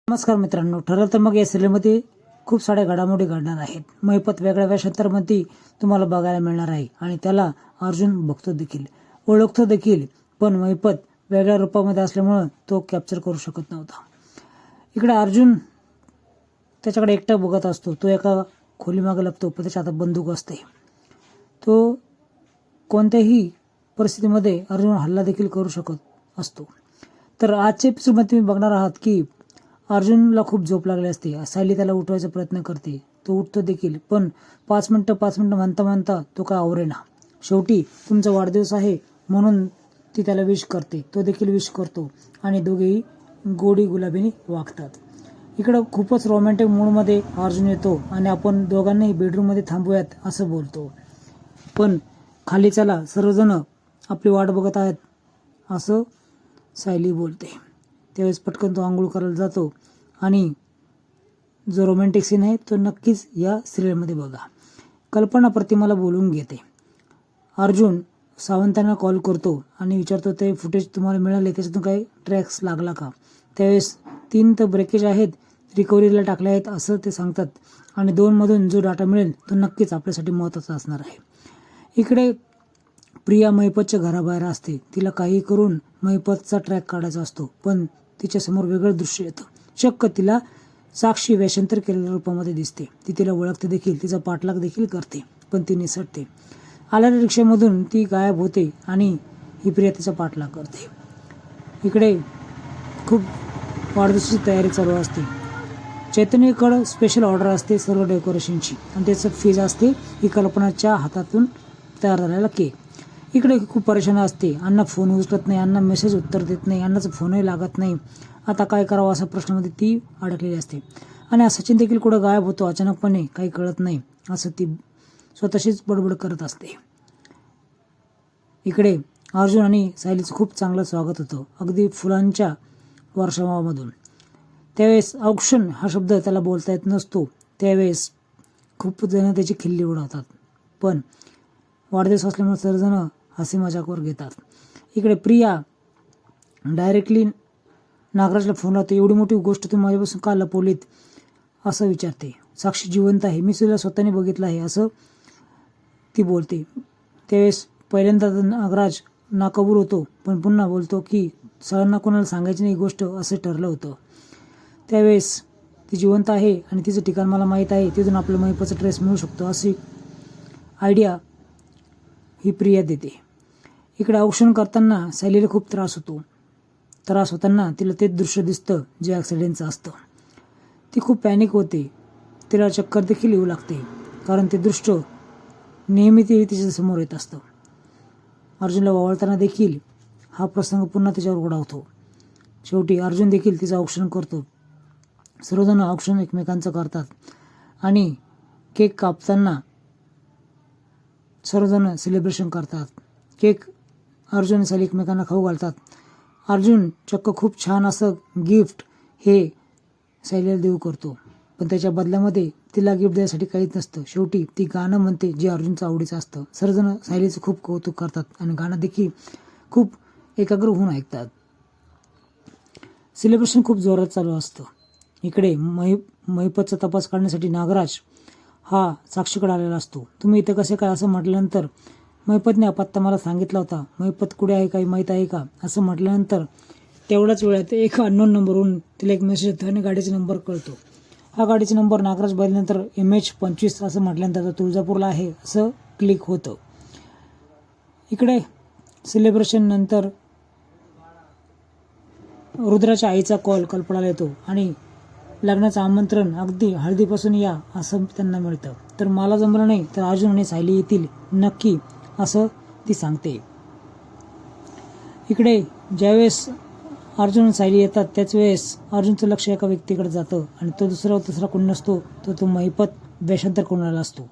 नमस्कार मित्रांनो, ठरलं तर मग या सिरियलमध्ये खूप साऱ्या घडामोडी घडणार आहेत. महिपत वेगळ्या वेशांतरमध्ये तुम्हाला बघायला मिळणार आहे आणि त्याला अर्जुन बघतो देखील, ओळखतो देखील, पण महिपत वेगळ्या रूपामध्ये असल्यामुळे तो कॅप्चर करू शकत नव्हता. इकडे अर्जुन त्याच्याकडे एकटा बघत असतो. तो एका खोलीमागे लपतो, पण त्याच्या हातात बंदूक असते. तो कोणत्याही परिस्थितीमध्ये अर्जुन हल्ला देखील करू शकत असतो. तर आजच्या एपिसोडमध्ये तुम्ही बघणार आहात की अर्जुनला खूप झोप लागली असते. सायली त्याला उठवायचा प्रयत्न करते. तो उठतो देखील, पण 5 मिनिटं म्हणता म्हणता तो काय आवरेना. शेवटी तुमचा वाढदिवस आहे म्हणून ती त्याला विश करते. तो देखील विश करतो आणि दोघेही गोडी गुलाबीने वागतात. इकडं खूपच रोमॅन्टिक मूडमध्ये अर्जुन येतो आणि आपण दोघांनाही बेडरूममध्ये थांबूयात असं बोलतो. पण खाली चला, सर्वजण आपली वाट बघत आहेत असं सायली बोलते. त्यावेळेस पटकन तो आंघोळ करायला जातो आणि जो रोमॅन्टिक सीन आहे तो नक्कीच या सिरियलमध्ये बघा. कल्पना प्रतिमाला बोलून घेते. अर्जुन सावंतांना कॉल करतो आणि विचारतो ते फुटेज तुम्हाला मिळाले, त्याच्यातून काही ट्रॅक्स लागला का. त्यावेळेस 3 तर ब्रेकेज आहेत, रिकव्हरीला टाकले आहेत असं ते सांगतात आणि 2 मधून जो डाटा मिळेल तो नक्कीच आपल्यासाठी महत्त्वाचा असणार आहे. इकडे प्रिया महिपतच्या घराबाहेर असते. तिला काही करून महिपतचा ट्रॅक काढायचा असतो, पण तिच्यासमोर वेगळं दृश्य येतं. चक्क तिला साक्षी वेषांतर केलेल्या रूपामध्ये दिसते. ती तिला ओळखते देखील, तिचा पाठलाग देखील करते, पण ती निसटते. आलेल्या रिक्षामधून ती गायब होते आणि ही प्रिया तिचा पाठलाग करते. इकडे खूप वाढदिवसाची तयारी चालू असते. चैतन्यकडे स्पेशल ऑर्डर असते सर्व डेकोरेशनची आणि त्याचं फीज असते ही कल्पनाच्या हातातून तयार झालेला केक. इकडे खूप परेशान असते. अण्णा फोन उचलत नाही, अण्णा मेसेज उत्तर देत नाही, अण्णाचा फोनही लागत नाही. आता काय करावं असा प्रश्नामध्ये ती अडकलेली असते आणि सचिन देखील कुठं गायब होतो अचानकपणे, काही कळत नाही असं ती स्वतःशीच बडबड करत असते. इकडे अर्जुन आणि सायलीचं खूप चांगलं स्वागत होतं, अगदी फुलांच्या वर्षावामधून. त्यावेळेस औक्षण हा शब्द त्याला बोलता येत नसतो. त्यावेळेस खूप जण त्याची खिल्ली उडवतात, पण वाढदिवस असल्यामुळे सर्वजण हसी मजाकवर घेतात. इकडे प्रिया डायरेक्टली नागराजला फोन लावते. एवढी मोठी गोष्ट तुम्ही माझ्यापासून का लपवलीत असं विचारते. साक्षी जिवंत आहे, मी तिला स्वतःने बघितलं आहे असं ती बोलते. त्यावेळेस पहिल्यांदा नागराज नाकबूल होतो, पण पुन्हा बोलतो की सगळ्यांना कोणाला सांगायची नाही गोष्ट असं ठरलं होतं. त्यावेळेस ती जिवंत आहे आणि तिचं ठिकाण मला माहीत आहे, तिथून आपलं महिपतचा ट्रेस मिळू शकतो अशी आयडिया ही प्रिया देते. इकडे औक्षण करताना सायलीला खूप त्रास होतो. त्रास होताना तिला तेच दृश्य दिसतं जे ॲक्सिडेंटचं असतं. ती खूप पॅनिक होते. तिला चक्कर देखील येऊ लागते, कारण ते दृश्य नेहमी ते तिच्यासमोर येत असतं. अर्जुनला वावळताना देखील हा प्रसंग पुन्हा तिच्यावर ओढावतो. शेवटी अर्जुन देखील तिचं औक्षण करतो. सर्वजण औक्षण एकमेकांचं करतात आणि केक कापताना सर्वजण सेलिब्रेशन करतात. केक अर्जुन आणि सायली एकमेकांना खाऊ घालतात. अर्जुन चक्क खूप छान असं गिफ्ट हे सायलीला देऊ करतो, पण त्याच्या बदल्यामध्ये तिला गिफ्ट द्यायसाठी काहीच नसतं. शेवटी ती गाणं म्हणते जे अर्जुनचं आवडीचं असतं. सर्वजण सायलीचं खूप कौतुक करतात आणि गाणं देखील खूप एकाग्र होऊन ऐकतात. सेलिब्रेशन खूप जोरात चालू असतं. इकडे महिपतचा तपास काढण्यासाठी नागराज हा साक्षीकडे आलेला असतो. तुम्ही इथं कसे काय असं म्हटल्यानंतर महिपतने पत्ता मला सांगितला होता, महिपत कुठे आहे, काही माहीत आहे का असं म्हटल्यानंतर तेवढ्याच वेळात एक अननोन नंबरवरून तिला एक मेसेज येतो आणि गाडीचा नंबर कळतो. हा गाडीचा नंबर नागराज बघितल्यानंतर MH25 असं म्हटल्यानंतर तुळजापूरला आहे असं क्लिक होतं. इकडे सेलिब्रेशन नंतर रुद्राच्या आईचा कॉल कल्पनाला येतो आणि लग्नाचं आमंत्रण अगदी हळदीपासून या असं त्यांना मिळतं. तर मला जमलं नाही तर अर्जुन आणि सायली येतील नक्की असं ती सांगते. इकडे ज्यावेळेस अर्जुन आणि सायली येतात त्याच वेळेस अर्जुनचं लक्ष एका व्यक्तीकडे जातं आणि तो दुसरा कोणी नसतो, तो महिपत वेषांतर करून आला असतो.